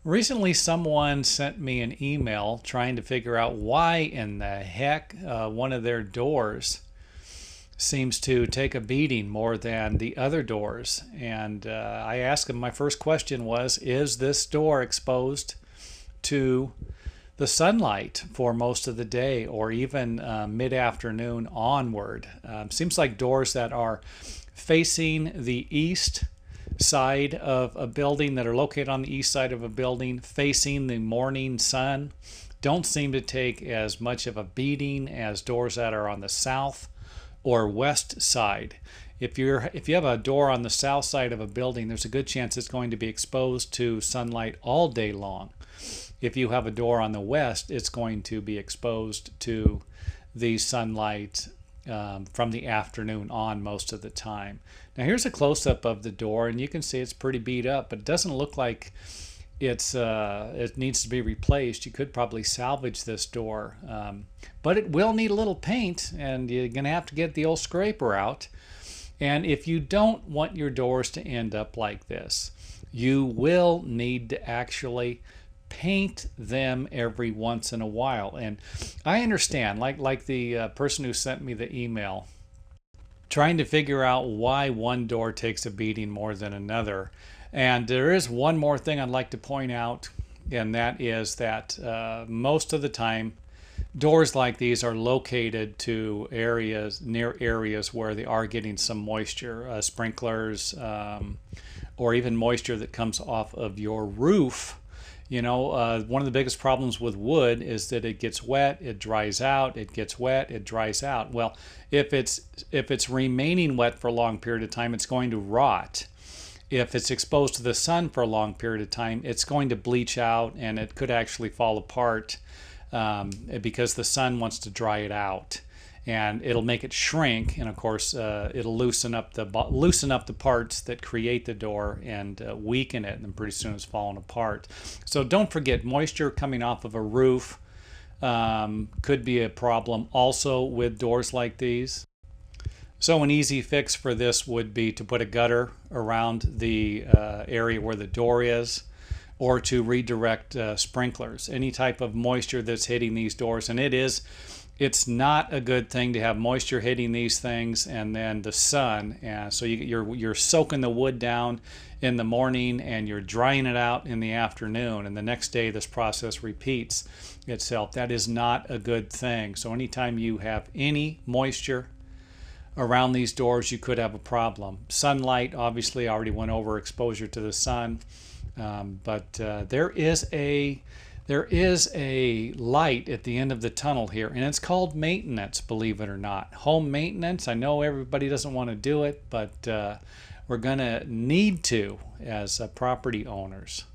Recently, someone sent me an email trying to figure out why in the heck one of their doors seems to take a beating more than the other doors. And I asked them, my first question was, is this door exposed to the sunlight for most of the day or even mid-afternoon onward? Seems like doors that are facing the east side of a building, that are located on the east side of a building facing the morning sun, don't seem to take as much of a beating as doors that are on the south or west side. If you have a door on the south side of a building, there's a good chance it's going to be exposed to sunlight all day long. If you have a door on the west, it's going to be exposed to the sunlight from the afternoon on most of the time. Now here's a close-up of the door, and you can see it's pretty beat up, but it doesn't look like it needs to be replaced. You could probably salvage this door, but it will need a little paint, and you're gonna have to get the old scraper out. And if you don't want your doors to end up like this, you will need to actually paint them every once in a while. And I understand, like the person who sent me the email, trying to figure out why one door takes a beating more than another. And there is one more thing I'd like to point out, and that is that most of the time doors like these are located to areas, near areas where they are getting some moisture, sprinklers, or even moisture that comes off of your roof. You know, one of the biggest problems with wood is that it gets wet, it dries out, it gets wet, it dries out. Well, if it's remaining wet for a long period of time, it's going to rot. If it's exposed to the sun for a long period of time, it's going to bleach out, and it could actually fall apart because the sun wants to dry it out, and it'll make it shrink, and of course it'll loosen up the parts that create the door and weaken it, and pretty soon it's falling apart. So don't forget, moisture coming off of a roof could be a problem also with doors like these. So an easy fix for this would be to put a gutter around the area where the door is, or to redirect sprinklers. Any type of moisture that's hitting these doors, and it's not a good thing to have moisture hitting these things and then the sun, and so you're soaking the wood down in the morning and you're drying it out in the afternoon, and the next day this process repeats itself. That is not a good thing. So anytime you have any moisture around these doors, you could have a problem. Sunlight, obviously, I already went over exposure to the sun, but there is a light at the end of the tunnel here, and it's called maintenance, believe it or not. Home maintenance. I know everybody doesn't want to do it, but we're going to need to as property owners.